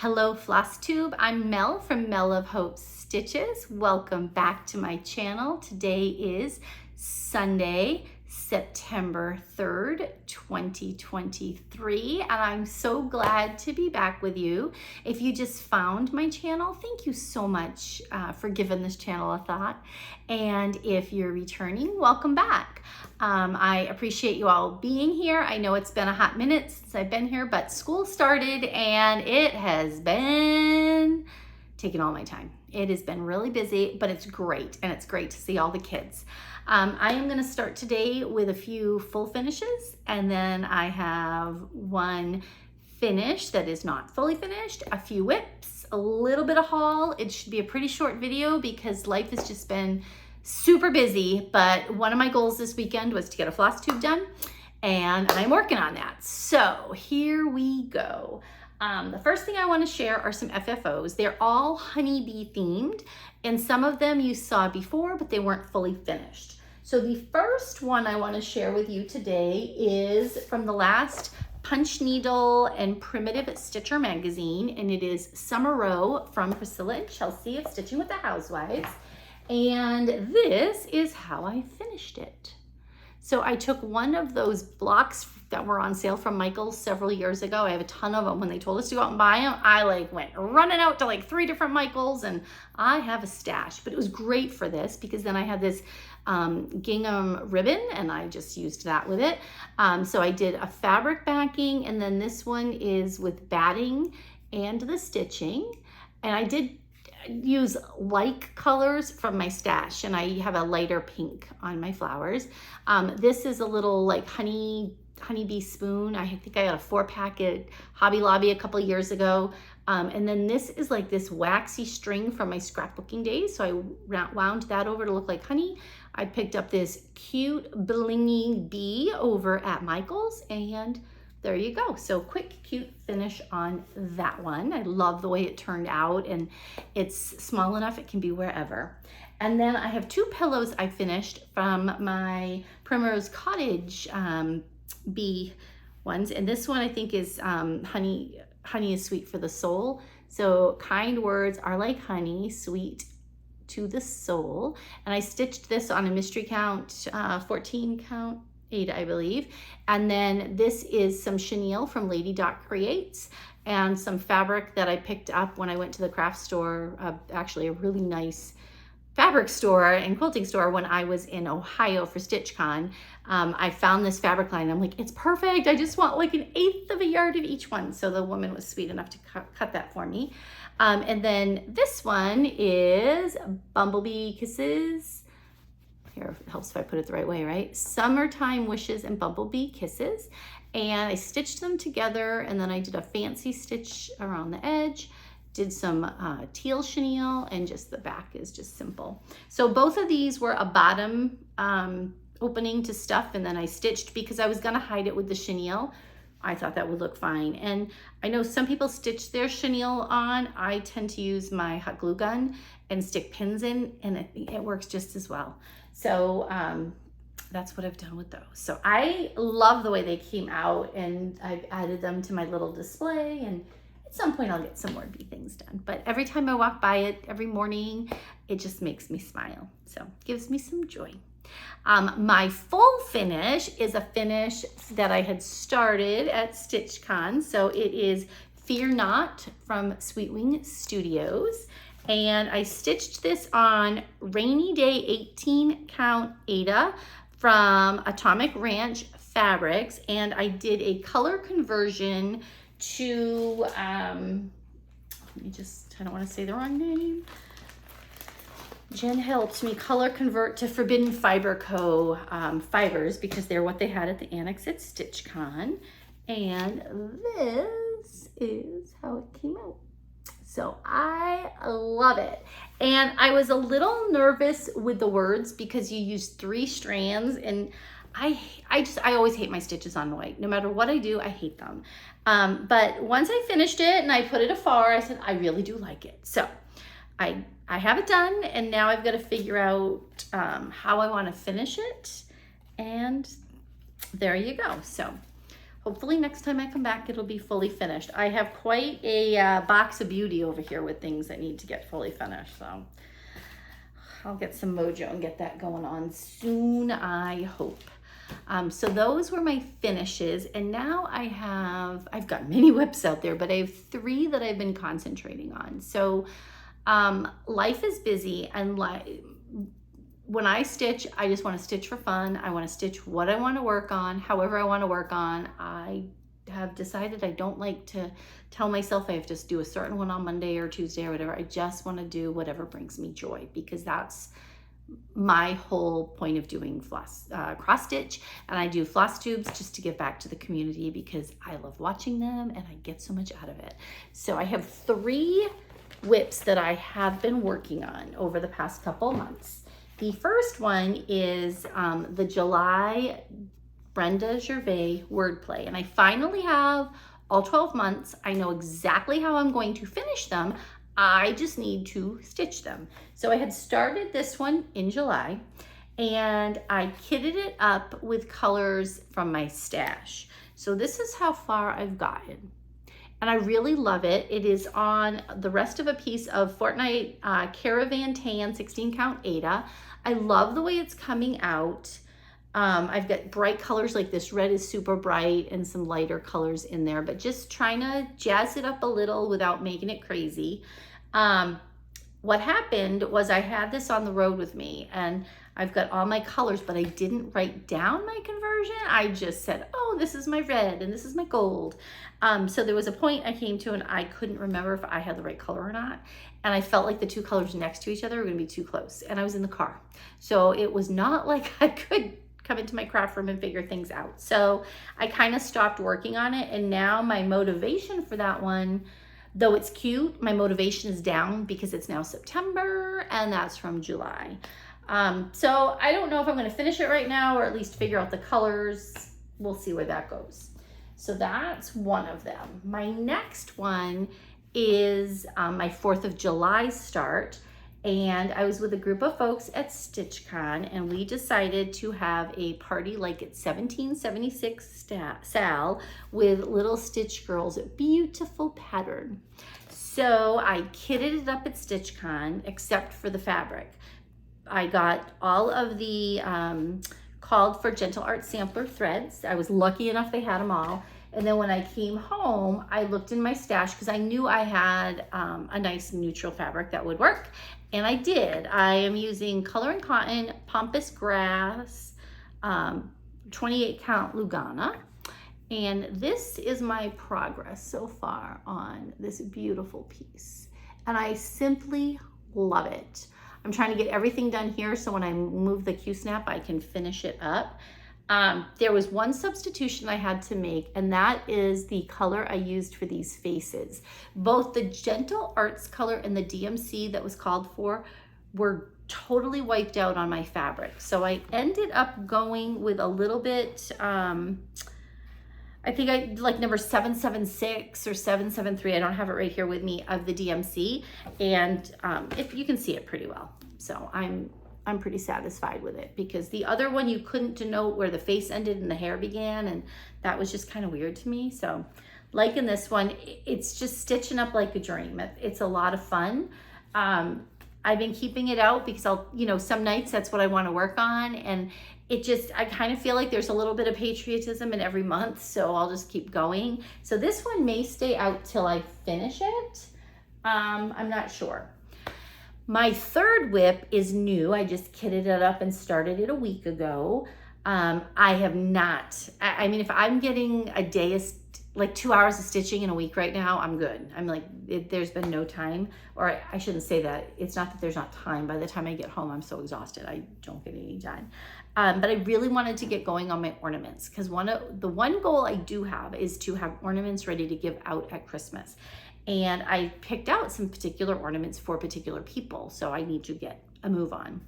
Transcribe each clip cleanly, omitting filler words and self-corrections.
Hello flosstube, I'm Mel from Mel of Hope Stitches. Welcome back to my channel. Today is Sunday, September 3rd, 2023, and I'm so glad to be back with you. If you just found my channel, thank you so much for giving this channel a thought. And if you're returning, welcome back. I appreciate you all being here. I know it's been a hot minute since I've been here, but school started and it has been taking all my time. It has been really busy, but it's great, and it's great to see all the kids. I am going to start today with a few full finishes, and then I have one finish that is not fully finished, a few whips, a little bit of haul. It should be a pretty short video because life has just been super busy, but one of my goals this weekend was to get a floss tube done, and I'm working on that. So here we go. The first thing I want to share are some FFOs. They're all honeybee themed, and some of them you saw before, but they weren't fully finished. So the first one I want to share with you today is from the last Punch Needle and Primitive Stitcher magazine, and it is Summer Row from Priscilla and Chelsea of Stitching with the Housewives. And this is how I finished it. So I took one of those blocks that were on sale from Michael's several years ago. I have a ton of them. When they told us to go out and buy them, I went running out to 3 different Michaels, and I have a stash. But it was great for this because then I had this gingham ribbon, and I just used that with it. So I did a fabric backing, and then this one is with batting and the stitching. And I did use like colors from my stash, and I have a lighter pink on my flowers. This is a little honeybee spoon. I think I got a 4-pack at Hobby Lobby a couple years ago. And then this is this waxy string from my scrapbooking days. So I wound that over to look like honey. I picked up this cute blingy bee over at Michael's, and there you go. So quick, cute finish on that one. I love the way it turned out, and it's small enough it can be wherever. And then I have 2 pillows I finished from my Primrose Cottage bee ones. And this one I think is honey is sweet for the soul. So kind words are like honey, sweet to the soul. And I stitched this on a mystery count, 14 count, 8, I believe. And then this is some chenille from Lady Dot Creates, and some fabric that I picked up when I went to the craft store, actually a really nice fabric store and quilting store when I was in Ohio for StitchCon. I found this fabric line. I'm like, it's perfect. I just want 1/8 of a yard of each one. So the woman was sweet enough to cut that for me. And then this one is Bumblebee Kisses. Here, it helps if I put it the right way, right? Summertime Wishes and Bumblebee Kisses. And I stitched them together, and then I did a fancy stitch around the edge, did some teal chenille, and just the back is just simple. So both of these were a bottom opening to stuff, and then I stitched because I was gonna hide it with the chenille. I thought that would look fine. And I know some people stitch their chenille on. I tend to use my hot glue gun and stick pins in, and it works just as well. So that's what I've done with those. So I love the way they came out, and I've added them to my little display, and at some point I'll get some more bee things done. But every time I walk by it every morning, it just makes me smile. So gives me some joy. My full finish is a finish that I had started at StitchCon. So it is Fear Not from Sweetwing Studios. And I stitched this on Rainy Day 18 count Ada from Atomic Ranch Fabrics. And I did a color conversion to, I don't want to say the wrong name. Jen helped me color convert to Forbidden Fiber Co. Fibers because they're what they had at the Annex at StitchCon. And this is how it came out. So I love it. And I was a little nervous with the words because you use 3 strands, and I always hate my stitches on white. No matter what I do, I hate them. But once I finished it and I put it afar, I said, I really do like it. So I have it done, and now I've got to figure out how I want to finish it. And there you go. So hopefully next time I come back, it'll be fully finished. I have quite a box of beauty over here with things that need to get fully finished. So I'll get some mojo and get that going on soon, I hope. So those were my finishes, and now I've got many whips out there, but I have 3 that I've been concentrating on. So life is busy, and when I stitch, I just want to stitch for fun. I want to stitch what I want to work on, however I want to work on. I have decided I don't like to tell myself I have to do a certain one on Monday or Tuesday or whatever. I just want to do whatever brings me joy, because that's my whole point of doing cross stitch. And I do floss tubes just to give back to the community because I love watching them and I get so much out of it. So I have 3 whips that I have been working on over the past couple months. The first one is the July Brenda Jervais wordplay, and I finally have all 12 months. I know exactly how I'm going to finish them. I just need to stitch them. So I had started this one in July, and I kitted it up with colors from my stash. So this is how far I've gotten, and I really love it. It is on the rest of a piece of Fortnite Caravan Tan 16 count Aida. I love the way it's coming out. I've got bright colors, like this red is super bright, and some lighter colors in there, but just trying to jazz it up a little without making it crazy. What happened was I had this on the road with me, and I've got all my colors, but I didn't write down my conversion. I just said, oh, this is my red and this is my gold. So there was a point I came to and I couldn't remember if I had the right color or not. And I felt like the 2 colors next to each other were gonna be too close. And I was in the car. So it was not like I could come into my craft room and figure things out. So I kind of stopped working on it. And now my motivation for that one, though it's cute, my motivation is down because it's now September and that's from July. So I don't know if I'm going to finish it right now, or at least figure out the colors. We'll see where that goes. So that's one of them. My next one is my 4th of July start. And I was with a group of folks at Stitchcon, and we decided to have a party like it's 1776 Sal with little Stitch Girls, a beautiful pattern. So I kitted it up at Stitchcon, except for the fabric. I got all of the called for Gentle Art sampler threads. I was lucky enough they had them all. And then when I came home, I looked in my stash because I knew I had a nice neutral fabric that would work. And I did. I am using Color and Cotton Pampas Grass 28 count Lugana. And this is my progress so far on this beautiful piece. And I simply love it. I'm trying to get everything done here so when I move the Q-snap, I can finish it up. There was one substitution I had to make, and that is the color I used for these faces. Both the Gentle Arts color and the DMC that was called for were totally wiped out on my fabric. So I ended up going with a little bit, I think I like number 776 or 773. I don't have it right here with me, of the DMC, and if you can see it pretty well. So I'm pretty satisfied with it, because the other one you couldn't denote where the face ended and the hair began, and that was just kind of weird to me. So like in this one, it's just stitching up like a dream. It's a lot of fun. I've been keeping it out because some nights that's what I want to work on, and I kind of feel like there's a little bit of patriotism in every month, so I'll just keep going. So this one may stay out till I finish it. I'm not sure. My third whip is new. I just kitted it up and started it a week ago. I have not, I mean, if I'm getting a day of like 2 hours of stitching in a week right now, I'm good. I'm like, there's been no time, or I shouldn't say that. It's not that there's not time. By the time I get home, I'm so exhausted, I don't get any done. But I really wanted to get going on my ornaments, because the one goal I do have is to have ornaments ready to give out at Christmas. And I picked out some particular ornaments for particular people, so I need to get a move on.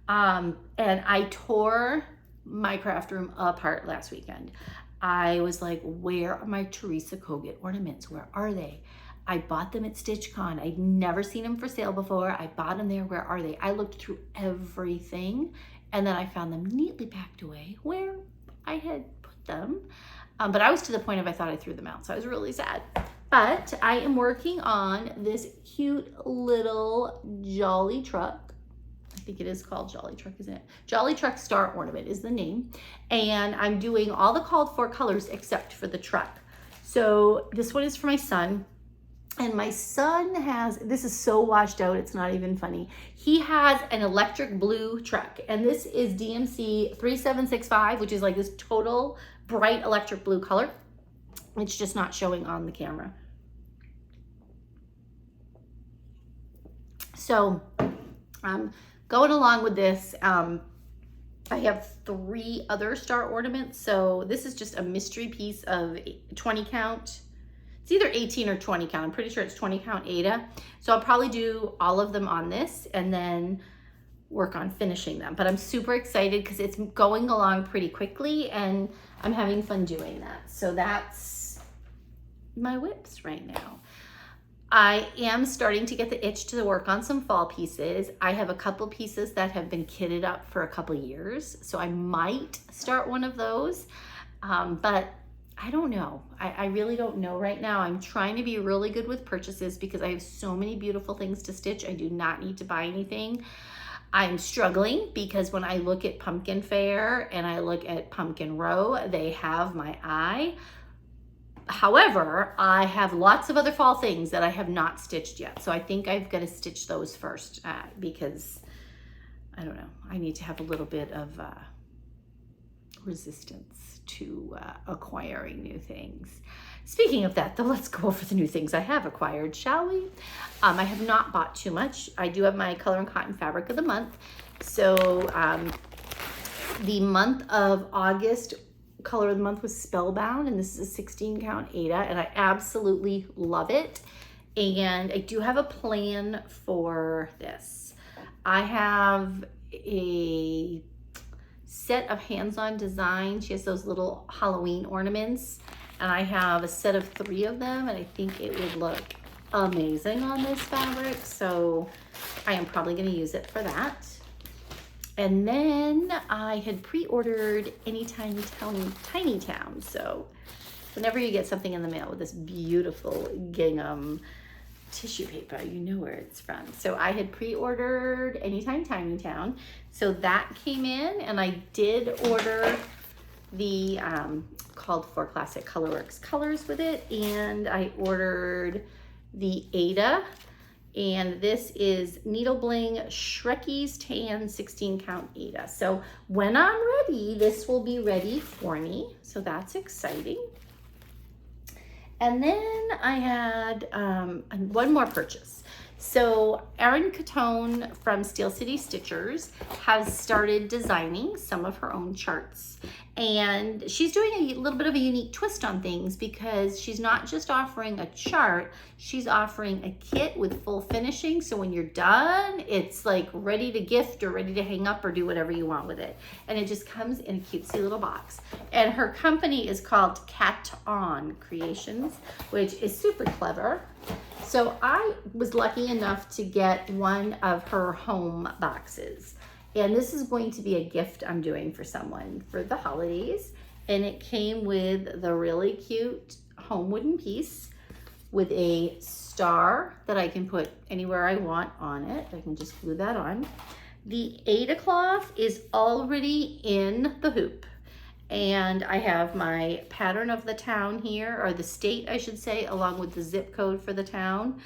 And I tore my craft room apart last weekend. I was like, where are my Teresa Kogut ornaments? Where are they? I bought them at Stitchcon. I'd never seen them for sale before. I bought them there. Where are they? I looked through everything, and then I found them neatly packed away where I had put them. But I was to the point of I thought I threw them out, so I was really sad. But I am working on this cute little Jolly Truck. I think it is called Jolly Truck, isn't it? Jolly Truck Star Ornament is the name. And I'm doing all the called for colors except for the truck. So this one is for my son. And my son has, this is so washed out, it's not even funny. He has an electric blue truck, and this is DMC 3765, which is like this total bright electric blue color. It's just not showing on the camera. So I'm going along with this. I have 3 other star ornaments. So this is just a mystery piece of 20 count. It's either 18 or 20 count. I'm pretty sure it's 20 count Ada. So I'll probably do all of them on this and then work on finishing them. But I'm super excited because it's going along pretty quickly and I'm having fun doing that. So that's my whips right now. I am starting to get the itch to work on some fall pieces. I have a couple pieces that have been kitted up for a couple years. So I might start one of those. But I don't know. I really don't know right now. I'm trying to be really good with purchases because I have so many beautiful things to stitch. I do not need to buy anything. I'm struggling because when I look at Pumpkin Fair and I look at Pumpkin Row, they have my eye. However, I have lots of other fall things that I have not stitched yet. So I think I've got to stitch those first because, I don't know, I need to have a little bit of resistance to acquiring new things. Speaking of that, though, let's go over the new things I have acquired, shall we? I have not bought too much. I do have my Color and Cotton Fabric of the Month. So the month of August, color of the month was Spellbound, and this is a 16 count Ada, and I absolutely love it. And I do have a plan for this. I have a set of hands-on design. She has those little Halloween ornaments, and I have a set of 3 of them, and I think it would look amazing on this fabric. So I am probably going to use it for that. And then I had pre-ordered Anytime Tiny Town. So whenever you get something in the mail with this beautiful gingham tissue paper, you know where it's from. So I had pre-ordered Anytime Tiny Town. So that came in, and I did order the called for Classic Colorworks colors with it, and I ordered the Ada. And this is Needle Bling Shrekie's Tan 16 count Ada. So when I'm ready, this will be ready for me. So that's exciting. And then I had one more purchase. So Erin Catone from Steel City Stitchers has started designing some of her own charts. And she's doing a little bit of a unique twist on things because she's not just offering a chart, she's offering a kit with full finishing. So when you're done, it's like ready to gift or ready to hang up or do whatever you want with it. And it just comes in a cutesy little box. And her company is called Cat On Creations, which is super clever. So I was lucky enough to get one of her home boxes. And this is going to be a gift I'm doing for someone for the holidays. And it came with the really cute home wooden piece with a star that I can put anywhere I want on it. I can just glue that on. The Ada cloth is already in the hoop. And I have my pattern of the town here, or the state, I should say, along with the zip code for the town.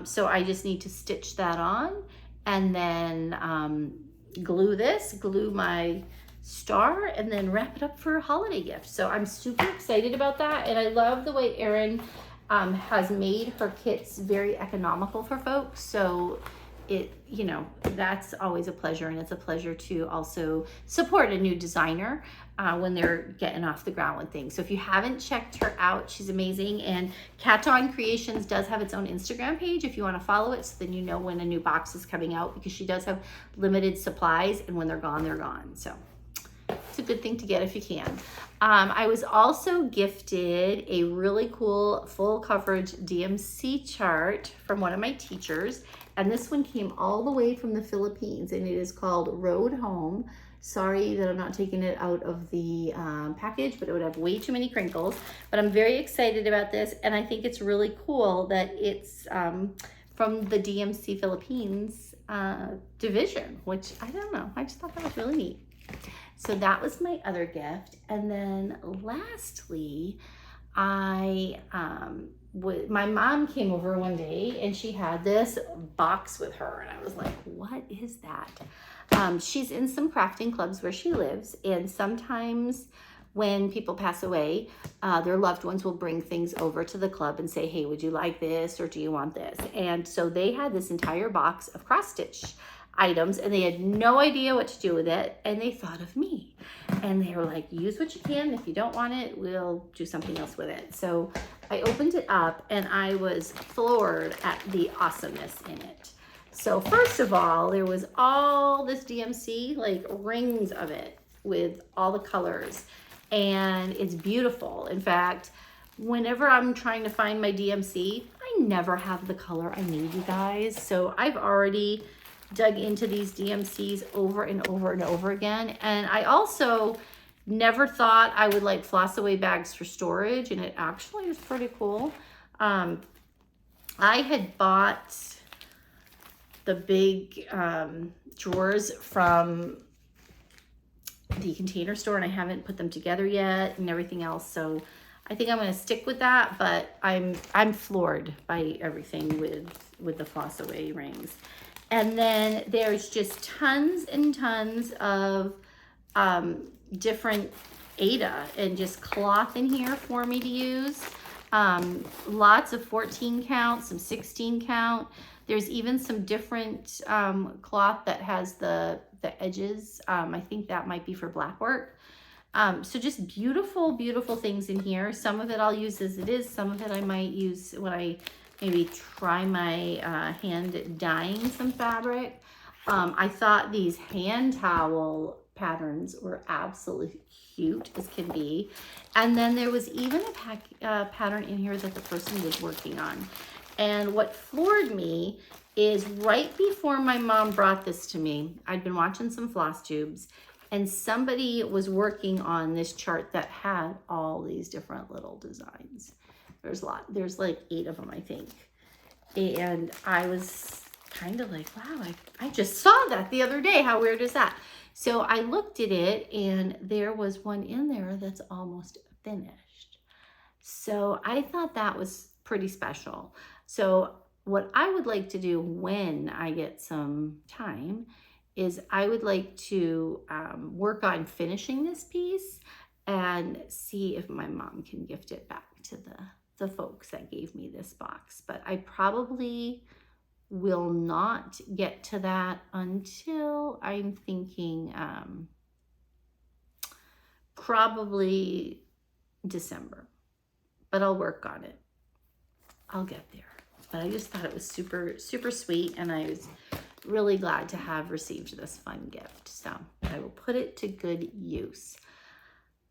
So I just need to stitch that on and then glue my star, and then wrap it up for a holiday gift. So I'm super excited about that. And I love the way Erin has made her kits very economical for folks. So it, you know, that's always a pleasure, and it's a pleasure to also support a new designer when they're getting off the ground with things. So if you haven't checked her out, she's amazing. And Cat On Creations does have its own Instagram page if you want to follow it, so then you know when a new box is coming out, because she does have limited supplies, and when they're gone, they're gone. So it's a good thing to get if you can. I was also gifted a really cool full coverage DMC chart from one of my teachers. And this one came all the way from the Philippines, and it is called Road Home Sorry that I'm not taking it out of the package, but it would have way too many crinkles. But I'm very excited about this, and I think it's really cool that it's from the DMC Philippines division, which I don't know. I just thought that was really neat. So that was my other gift. And then lastly, my mom came over one day and she had this box with her, and I was like, what is that? She's in some crafting clubs where she lives, and sometimes when people pass away, their loved ones will bring things over to the club and say, hey, would you like this, or do you want this? And so they had this entire box of cross stitch items, and they had no idea what to do with it, and they thought of me, and they were like, use what you can. If you don't want it, we'll do something else with it. So I opened it up, and I was floored at the awesomeness in it. So first of all, there was all this DMC, like rings of it with all the colors, and it's beautiful. In fact, whenever I'm trying to find my DMC, I never have the color I need, you guys. So I've already dug into these DMCs over and over and over again. And I also never thought I would like floss away bags for storage, and it actually is pretty cool. I had bought the big drawers from the Container Store, and I haven't put them together yet and everything else. So I think I'm going to stick with that, but I'm floored by everything with the floss away rings. And then there's just tons and tons of different Aida and just cloth in here for me to use. Lots of 14 count, some 16 count. There's even some different cloth that has the edges. I think that might be for black work. So just beautiful, beautiful things in here. Some of it I'll use as it is. Some of it I might use when I maybe try my hand dyeing some fabric. I thought these hand towel patterns were absolutely cute as can be. And then there was even a pattern in here that the person was working on. And what floored me is right before my mom brought this to me, I'd been watching some floss tubes, and somebody was working on this chart that had all these different little designs. There's like 8 of them, I think. And I was kind of like, wow, I just saw that the other day. How weird is that? So I looked at it, and there was one in there that's almost finished. So I thought that was pretty special. So what I would like to do when I get some time is I would like to work on finishing this piece and see if my mom can gift it back to the folks that gave me this box. But I probably will not get to that until I'm thinking probably December. But I'll work on it. I'll get there. But I just thought it was super, super sweet, and I was really glad to have received this fun gift. So I will put it to good use.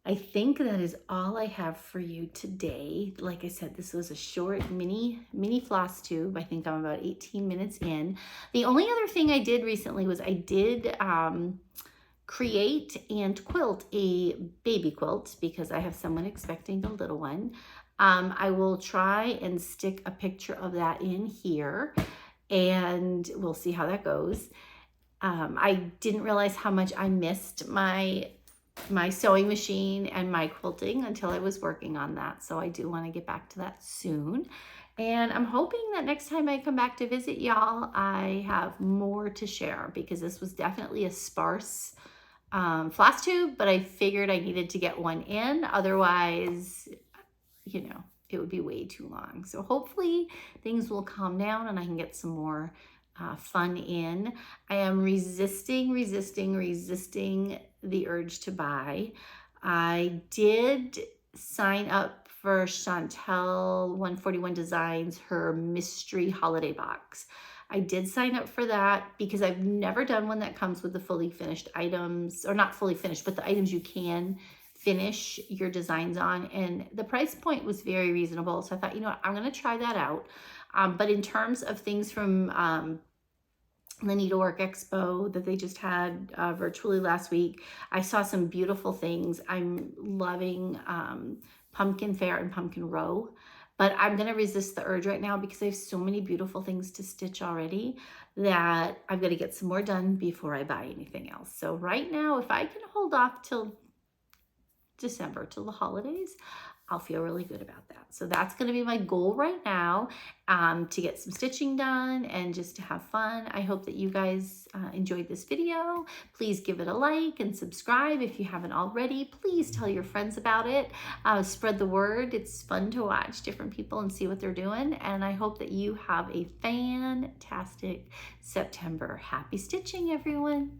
I think that is all I have for you today. Like I said, this was a short mini floss tube. I think I'm about 18 minutes in. The only other thing I did recently was I did create and quilt a baby quilt because I have someone expecting a little one. I will try and stick a picture of that in here, and we'll see how that goes. I didn't realize how much I missed my sewing machine and my quilting until I was working on that. So I do want to get back to that soon. And I'm hoping that next time I come back to visit y'all, I have more to share, because this was definitely a sparse floss tube, but I figured I needed to get one in. Otherwise, you know, it would be way too long. So hopefully things will calm down and I can get some more fun in. I am resisting the urge to buy. I did sign up for Chantel 141 Designs, her mystery holiday box. I did sign up for that because I've never done one that comes with the fully finished items, or not fully finished, but the items you can finish your designs on, and the price point was very reasonable. So I thought, you know what, I'm going to try that out. But in terms of things from the Needlework Expo that they just had virtually last week. I saw some beautiful things. I'm loving Pumpkin Fair and Pumpkin Row, but I'm going to resist the urge right now because I have so many beautiful things to stitch already that I'm going to get some more done before I buy anything else. So right now, if I can hold off till December, till the holidays, I'll feel really good about that. So that's going to be my goal right now, to get some stitching done and just to have fun. I hope that you guys enjoyed this video. Please give it a like and subscribe if you haven't already. Please tell your friends about it. Spread the word. It's fun to watch different people and see what they're doing. And I hope that you have a fantastic September. Happy stitching, everyone.